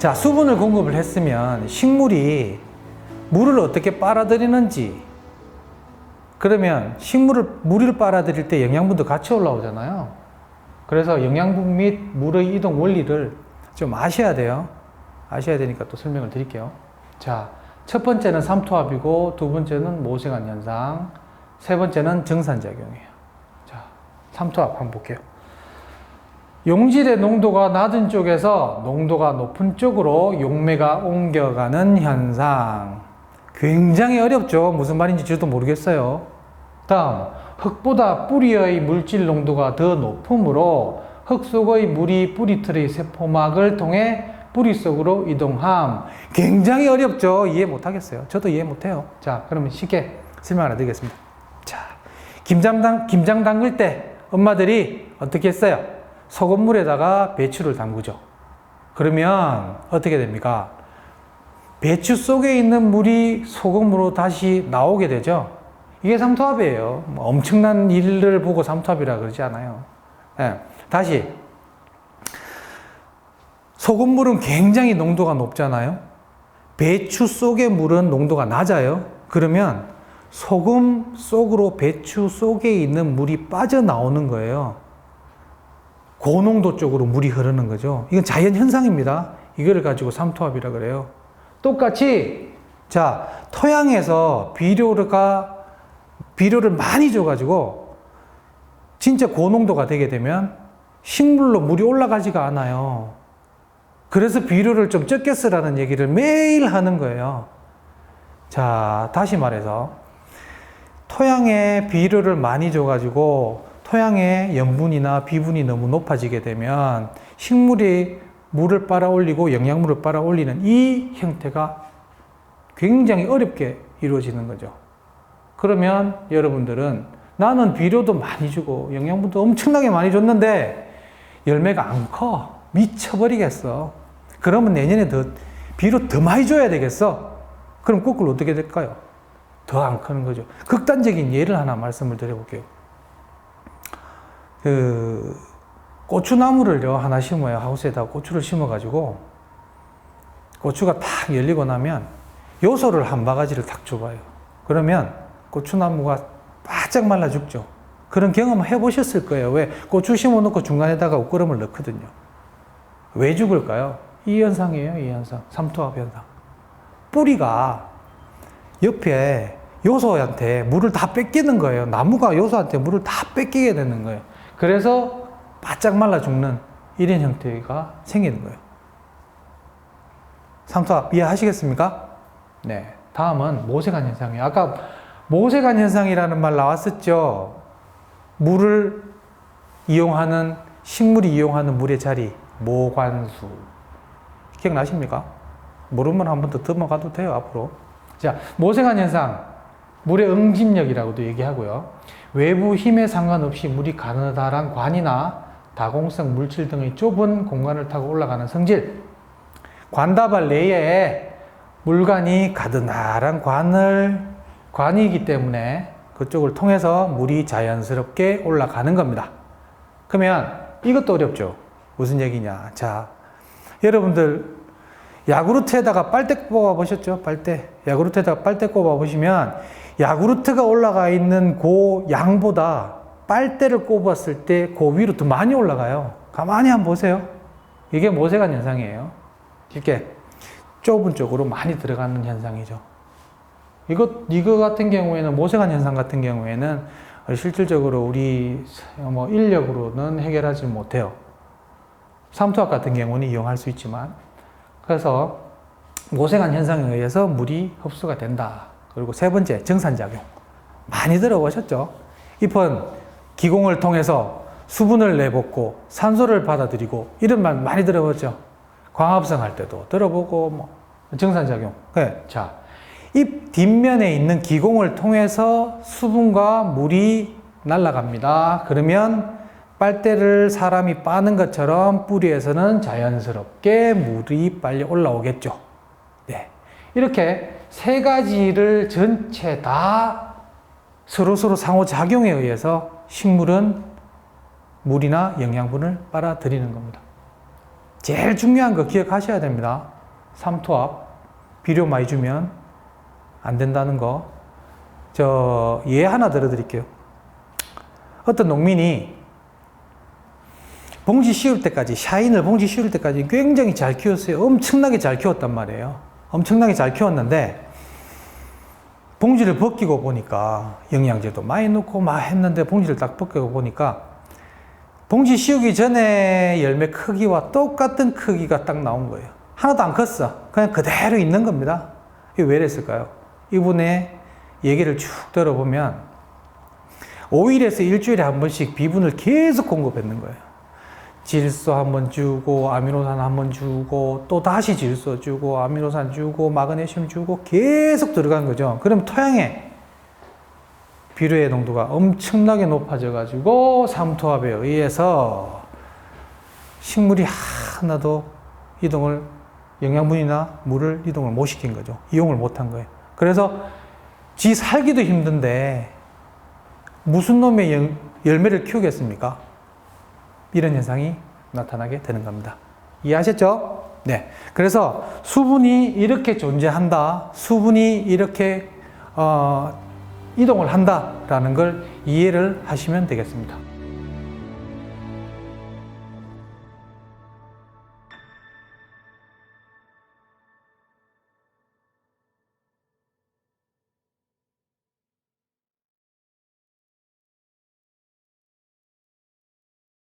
자, 수분을 공급을 했으면 식물이 물을 어떻게 빨아들이는지, 그러면 물을 빨아들일 때 영양분도 같이 올라오잖아요. 그래서 영양분 및 물의 이동 원리를 좀 아셔야 돼요. 아셔야 되니까 또 설명을 드릴게요. 자, 첫 번째는 삼투압이고, 두 번째는 모세관 현상, 세 번째는 정산작용이에요. 자, 삼투압 한번 볼게요. 용질의 농도가 낮은 쪽에서 농도가 높은 쪽으로 용매가 옮겨가는 현상. 굉장히 어렵죠? 무슨 말인지 저도 모르겠어요. 다음, 흙보다 뿌리의 물질 농도가 더 높으므로 흙 속의 물이 뿌리틀의 세포막을 통해 뿌리 속으로 이동함. 굉장히 어렵죠? 이해 못하겠어요. 저도 이해 못해요. 자, 그러면 쉽게 설명 하나 드리겠습니다. 자, 김장 담글 때 엄마들이 어떻게 했어요? 소금물에다가 배추를 담그죠. 그러면 어떻게 됩니까? 배추 속에 있는 물이 소금으로 다시 나오게 되죠. 이게 삼투압이에요. 뭐 엄청난 일을 보고 삼투압이라 그러지 않아요. 네. 다시, 소금물은 굉장히 농도가 높잖아요. 배추 속의 물은 농도가 낮아요. 그러면 소금 속으로 배추 속에 있는 물이 빠져나오는 거예요. 고농도 쪽으로 물이 흐르는 거죠. 이건 자연 현상입니다. 이거를 가지고 삼투압이라 그래요. 똑같이, 자, 토양에서 비료를 많이 줘가지고 진짜 고농도가 되게 되면 식물로 물이 올라가지가 않아요. 그래서 비료를 좀 적게 쓰라는 얘기를 매일 하는 거예요. 자, 다시 말해서 토양에 비료를 많이 줘가지고 토양의 염분이나 비분이 너무 높아지게 되면 식물이 물을 빨아올리고 영양물을 빨아올리는 이 형태가 굉장히 어렵게 이루어지는 거죠. 그러면 여러분들은 나는 비료도 많이 주고 영양분도 엄청나게 많이 줬는데 열매가 안 커. 미쳐버리겠어. 그러면 내년에 비료 더 많이 줘야 되겠어. 그럼 거꾸로 어떻게 될까요? 더 안 크는 거죠. 극단적인 예를 하나 말씀을 드려볼게요. 고추나무를요, 하나 심어요. 하우스에다가 고추를 심어가지고, 고추가 탁 열리고 나면, 요소를 한 바가지를 탁 줘봐요. 그러면, 고추나무가 바짝 말라 죽죠. 그런 경험 해보셨을 거예요. 왜? 고추 심어놓고 중간에다가 옷걸음을 넣거든요. 왜 죽을까요? 이 현상이에요, 이 현상. 삼투압 현상. 뿌리가 옆에 요소한테 물을 다 뺏기는 거예요. 나무가 요소한테 물을 다 뺏기게 되는 거예요. 그래서 바짝 말라 죽는 이런 형태가 생기는 거예요. 삼투압 이해하시겠습니까? 네. 다음은 모세관 현상이에요. 아까 모세관 현상이라는 말 나왔었죠. 식물이 이용하는 물의 자리, 모관수. 기억나십니까? 모르면 한 번 더 넘어가도 돼요, 앞으로. 자, 모세관 현상. 물의 응집력이라고도 얘기하고요. 외부 힘에 상관없이 물이 가느다란 관이나 다공성 물질 등의 좁은 공간을 타고 올라가는 성질. 관다발 내에 물관이 가느다란 관이기 때문에 그쪽을 통해서 물이 자연스럽게 올라가는 겁니다. 그러면 이것도 어렵죠. 무슨 얘기냐. 자, 여러분들 야구르트에다가 빨대 꼽아 보셨죠? 빨대. 야구르트에다가 빨대 꼽아 보시면 야구르트가 올라가 있는 그 양보다 빨대를 꼽았을 때 그 위로 더 많이 올라가요. 가만히 한번 보세요. 이게 모세관 현상이에요. 쉽게 좁은 쪽으로 많이 들어가는 현상이죠. 이거 같은 경우에는 모세관 현상 같은 경우에는 실질적으로 우리 인력으로는 해결하지 못해요. 삼투압 같은 경우는 이용할 수 있지만, 그래서 모세관 현상에 의해서 물이 흡수가 된다. 그리고 세 번째, 정산작용. 많이 들어보셨죠? 잎은 기공을 통해서 수분을 내뱉고 산소를 받아들이고 이런 말 많이 들어보죠? 광합성 할 때도 들어보고 정산작용. 네. 자, 잎 뒷면에 있는 기공을 통해서 수분과 물이 날아갑니다. 그러면 빨대를 사람이 빠는 것처럼 뿌리에서는 자연스럽게 물이 빨리 올라오겠죠. 네. 이렇게 세 가지를 전체 다 서로서로 상호작용에 의해서 식물은 물이나 영양분을 빨아들이는 겁니다. 제일 중요한 거 기억하셔야 됩니다. 삼투압, 비료 많이 주면 안 된다는 거. 예 하나 들어드릴게요. 어떤 농민이 봉지 씌울 때까지, 샤인을 봉지 씌울 때까지 굉장히 잘 키웠어요. 엄청나게 잘 키웠단 말이에요. 엄청나게 잘 키웠는데, 봉지를 벗기고 보니까, 영양제도 많이 넣고 막 했는데, 봉지를 딱 벗기고 보니까, 봉지 씌우기 전에 열매 크기와 똑같은 크기가 딱 나온 거예요. 하나도 안 컸어. 그냥 그대로 있는 겁니다. 이게 왜 이랬을까요? 이분의 얘기를 쭉 들어보면, 5일에서 일주일에 한 번씩 비분을 계속 공급했는 거예요. 질소 한번 주고, 아미노산 한번 주고, 또 다시 질소 주고, 아미노산 주고, 마그네슘 주고, 계속 들어간 거죠. 그럼 토양에 비료의 농도가 엄청나게 높아져가지고, 삼투압에 의해서 식물이 하나도 영양분이나 물을 이동을 못 시킨 거죠. 이용을 못 한 거예요. 그래서 지 살기도 힘든데, 무슨 놈의 열매를 키우겠습니까? 이런 현상이 나타나게 되는 겁니다. 이해하셨죠? 네. 그래서 수분이 이렇게 존재한다. 수분이 이렇게 이동을 한다라는 걸 이해를 하시면 되겠습니다.